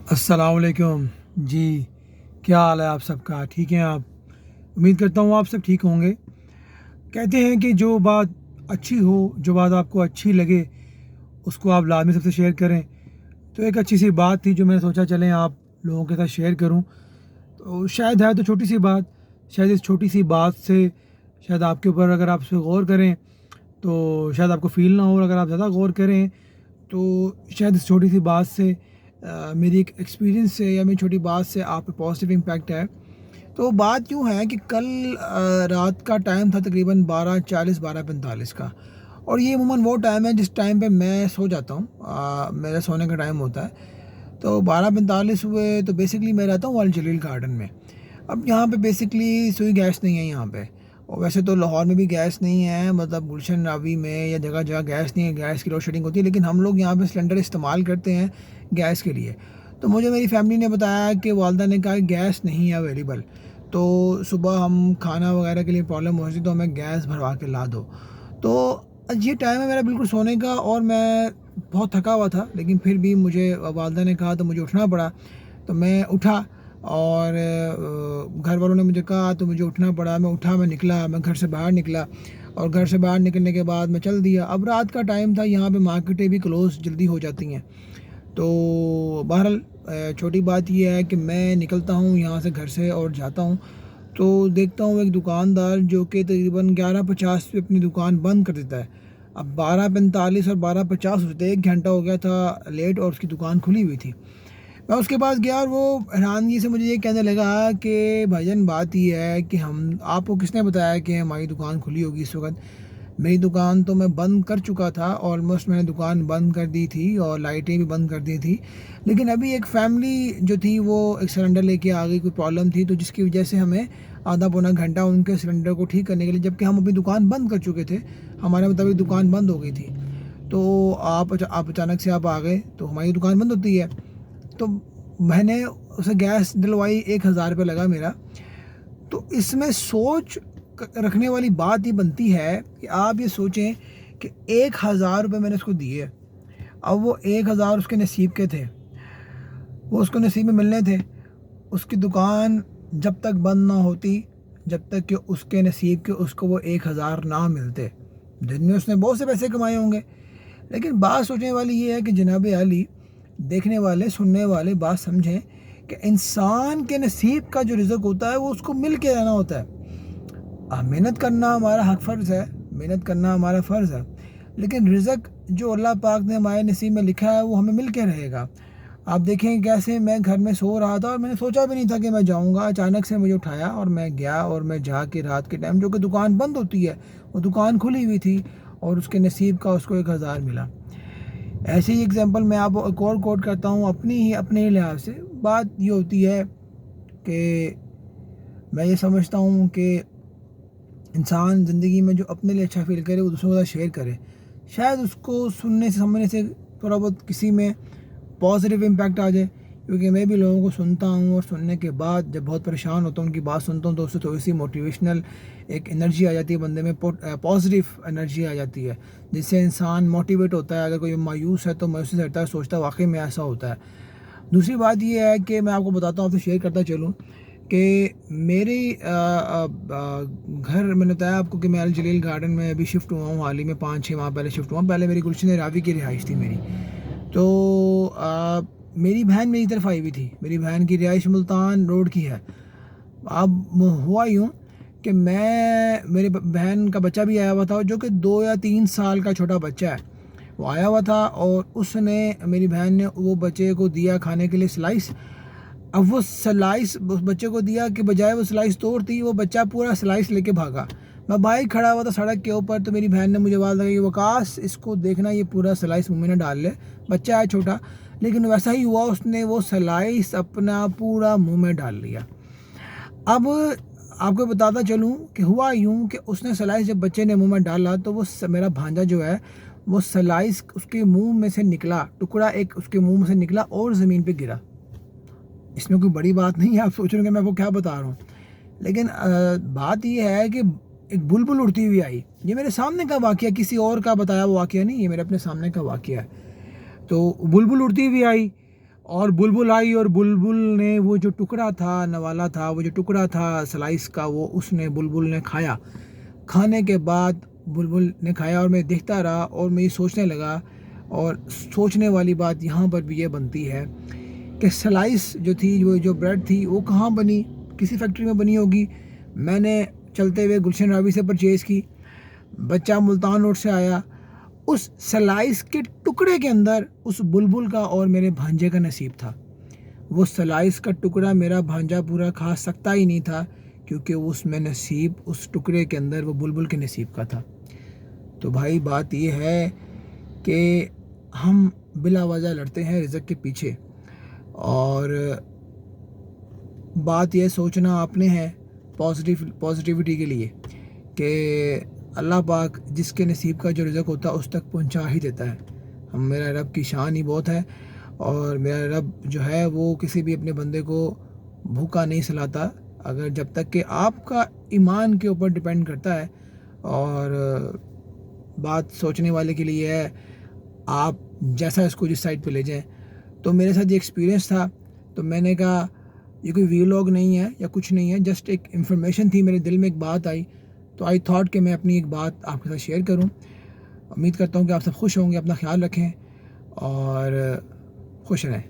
अस्सलाम वालेकुम जी। क्या हाल है आप सबका? ठीक हैं आप? उम्मीद करता हूँ आप सब ठीक होंगे। कहते हैं कि जो बात अच्छी हो, जो बात आपको अच्छी लगे, उसको आप लाज़मी सबसे शेयर करें। तो एक अच्छी सी बात थी जो मैंने सोचा चलें आप लोगों के साथ शेयर करूं। तो शायद है तो छोटी सी बात, शायद इस छोटी सी बात से शायद आपके ऊपर अगर आप इस पे गौर करें तो शायद आपको फ़ील ना हो, और अगर आप ज़्यादा गौर करें तो शायद इस छोटी सी बात से मेरी एक एक्सपीरियंस से या मेरी छोटी बात से आप पे पॉजिटिव इम्पैक्ट है। तो बात यूँ है कि कल रात का टाइम था तकरीबन 12:40 12:45 का, और ये अमूमन वो टाइम है जिस टाइम पे मैं सो जाता हूँ। मेरा सोने का टाइम होता है। तो 12:45 हुए तो बेसिकली मैं रहता हूँ अल जलील गार्डन में। अब यहाँ पे बेसिकली सुई गैस नहीं है यहाँ पे, और वैसे तो लाहौर में भी गैस नहीं है, मतलब गुलशन रावी में या जगह जगह गैस नहीं है, गैस की लोड शेडिंग होती है, लेकिन हम लोग यहाँ पे सिलेंडर इस्तेमाल करते हैं गैस के लिए। तो मुझे मेरी फैमिली ने बताया कि वालदा ने कहा कि गैस नहीं है अवेलेबल, तो सुबह हम खाना वगैरह के लिए प्रॉब्लम हो रही, तो हमें गैस भरवा के ला दो। तो ये टाइम है मेरा बिल्कुल सोने का, और मैं बहुत थका हुआ था, लेकिन फिर भी मुझे वालदा ने कहा तो मुझे उठना पड़ा। तो मैं उठा, और घर वालों ने मुझे कहा तो मुझे उठना पड़ा। मैं उठा, मैं निकला, मैं घर से बाहर निकला, और घर से बाहर निकलने के बाद मैं चल दिया। अब रात का टाइम था, यहाँ पे मार्केटें भी क्लोज़ जल्दी हो जाती हैं। तो बहरहाल छोटी बात ये है कि मैं निकलता हूँ यहाँ से घर से और जाता हूँ, तो देखता हूँ एक दुकानदार जो कि तकरीबन 11:50 पे अपनी दुकान बंद कर देता है। अब 12:45 और 12:50 होते 1 घंटा हो गया था लेट, और उसकी दुकान खुली हुई थी। मैं उसके पास गया और वो हैरानगी से मुझे ये कहने लगा कि भाईजान बात ये है कि हम आपको किसने बताया कि हमारी दुकान खुली होगी इस वक्त? मेरी दुकान तो मैं बंद कर चुका था, ऑलमोस्ट मैंने दुकान बंद कर दी थी और लाइटें भी बंद कर दी थी, लेकिन अभी एक फैमिली जो थी वो एक सिलेंडर लेके आ गई, कोई प्रॉब्लम थी, तो जिसकी वजह से हमें आधा पौना घंटा उनके सिलेंडर को ठीक करने के लिए, जबकि हम अपनी दुकान बंद कर चुके थे, हमारे मुताबिक दुकान बंद हो गई थी। तो आप अचानक से आप आ गए, तो हमारी दुकान बंद होती है। तो मैंने उसे गैस डलवाई, 1,000 रुपये लगा मेरा। तो इसमें सोच रखने वाली बात ये बनती है कि आप ये सोचें कि 1,000 रुपये मैंने उसको दिए। अब वो 1,000 उसके नसीब के थे, वो उसको नसीब में मिलने थे। उसकी दुकान जब तक बंद ना होती, जब तक कि उसके नसीब के उसको वो 1,000 ना मिलते। दिन में उसने बहुत से पैसे कमाए होंगे, लेकिन बात सोचने वाली ये है कि जनाब अली, देखने वाले सुनने वाले बात समझें कि इंसान के नसीब का जो रिज़्क होता है वो उसको मिल के रहना होता है। मेहनत करना हमारा हक फ़र्ज़ है, मेहनत करना हमारा फ़र्ज़ है, लेकिन रिज़्क जो अल्लाह पाक ने हमारे नसीब में लिखा है वो हमें मिल के रहेगा। आप देखें कैसे मैं घर में सो रहा था और मैंने सोचा भी नहीं था कि मैं जाऊंगा, अचानक से मुझे उठाया और मैं गया, और मैं जाके रात के टाइम जो कि दुकान बंद होती है, वो दुकान खुली हुई थी, और उसके नसीब का उसको 1,000 मिला। ऐसे ही एग्जांपल मैं आपको एक और कोट करता हूँ अपने ही लिहाज से। बात ये होती है कि मैं ये समझता हूँ कि इंसान ज़िंदगी में जो अपने लिए अच्छा फ़ील करे वो दूसरों के साथ शेयर करे। शायद उसको सुनने से समझने से थोड़ा बहुत किसी में पॉजिटिव इम्पैक्ट आ जाए, क्योंकि मैं भी लोगों को सुनता हूँ, और सुनने के बाद जब बहुत परेशान होता हूँ उनकी बात सुनता हूँ तो उससे थोड़ी सी मोटिवेशनल एक एनर्जी आ जाती है बंदे में, पॉजिटिव एनर्जी आ जाती है, जिससे इंसान मोटिवेट होता है। अगर कोई मायूस है तो मायूसी से हटता है, सोचता है वाकई में ऐसा होता है। दूसरी बात ये है कि मैं आपको बताता हूँ, आपसे शेयर करता चलूँ कि मेरी घर, मैंने बताया आपको कि मैं अल जलील गार्डन में अभी शिफ्ट हुआ हूँ, हाल ही में 5-6 माह पहले शिफ्ट हुआ हूँ। पहले मेरी गुलशन रावी की रिहाइश थी मेरी। तो मेरी बहन मेरी तरफ आई हुई थी, मेरी बहन की रिहाइश मुल्तान रोड की है। अब हुआ यूँ कि मेरे बहन का बच्चा भी आया हुआ था, जो कि 2 या 3 साल का छोटा बच्चा है, वो आया हुआ था, और उसने, मेरी बहन ने वो बच्चे को दिया खाने के लिए स्लाइस। अब वो स्लाइस उस बच्चे को दिया कि बजाय वो स्लाइस तोड़ती, वो बच्चा पूरा स्लाइस लेके भागा। मैं बाइक खड़ा हुआ था सड़क के ऊपर, तो मेरी बहन ने मुझे आवाज़ लगाई, वकास इसको देखना, ये पूरा स्लाइस मुँह में ना डाल ले, बच्चा है छोटा। लेकिन वैसा ही हुआ, उसने वो स्लाइस अपना पूरा मुँह में डाल लिया। अब आपको बताता चलूँ कि हुआ यूँ कि उसने स्लाइस जब बच्चे ने मुँह में डाला, तो वो मेरा भांजा जो है, वो स्लाइस उसके मुँह में से निकला, टुकड़ा एक उसके मुँह में से निकला और ज़मीन पे गिरा। इसमें कोई बड़ी बात नहीं है, आप सोच रहे होंगे मैं आपको क्या बता रहा हूँ, लेकिन बात ये है कि एक बुलबुल उड़ती हुई आई। ये मेरे सामने का वाक़या, किसी और का बताया हुआ वाक़या नहीं, ये मेरे अपने सामने का वाक़या है। तो बुलबुल उड़ती हुई आई, اور بلبل آئی اور بلبل نے وہ جو ٹکڑا تھا نوالا تھا، وہ جو ٹکڑا تھا سلائس کا، وہ اس نے بلبل نے کھایا۔ کھانے کے بعد بلبل نے کھایا اور میں دیکھتا رہا اور میں یہ سوچنے لگا، اور سوچنے والی بات یہاں پر بھی یہ بنتی ہے کہ سلائس جو تھی، وہ جو بریڈ تھی، وہ کہاں بنی؟ کسی فیکٹری میں بنی ہوگی۔ میں نے چلتے ہوئے گلشن راوی سے پرچیز کی، بچہ ملتان روڈ سے آیا، اس سلائس کے ٹکڑے کے اندر اس بلبل کا اور میرے بھانجے کا نصیب تھا۔ وہ سلائس کا ٹکڑا میرا بھانجا پورا کھا سکتا ہی نہیں تھا، کیونکہ اس میں نصیب اس ٹکڑے کے اندر وہ بلبل کے نصیب کا تھا۔ تو بھائی بات یہ ہے کہ ہم بلا وجہ لڑتے ہیں رزق کے پیچھے، اور بات یہ سوچنا آپ نے ہے پازیٹیوٹی کے لیے کہ اللہ پاک جس کے نصیب کا جو رزق ہوتا ہے اس تک پہنچا ہی دیتا ہے۔ میرا رب کی شان ہی بہت ہے، اور میرا رب جو ہے وہ کسی بھی اپنے بندے کو بھوکا نہیں سلاتا، اگر جب تک کہ آپ کا ایمان کے اوپر ڈیپینڈ کرتا ہے۔ اور بات سوچنے والے کے لیے ہے، آپ جیسا اس کو جس سائڈ پہ لے جائیں۔ تو میرے ساتھ یہ ایکسپیرینس تھا، تو میں نے کہا یہ کوئی ویلاگ نہیں ہے یا کچھ نہیں ہے، جسٹ ایک انفارمیشن تھی، میرے دل میں ایک بات آئی تو آئی تھاٹ کہ میں اپنی ایک بات آپ کے ساتھ شیئر کروں۔ امید کرتا ہوں کہ آپ سب خوش ہوں گے، اپنا خیال رکھیں اور خوش رہیں۔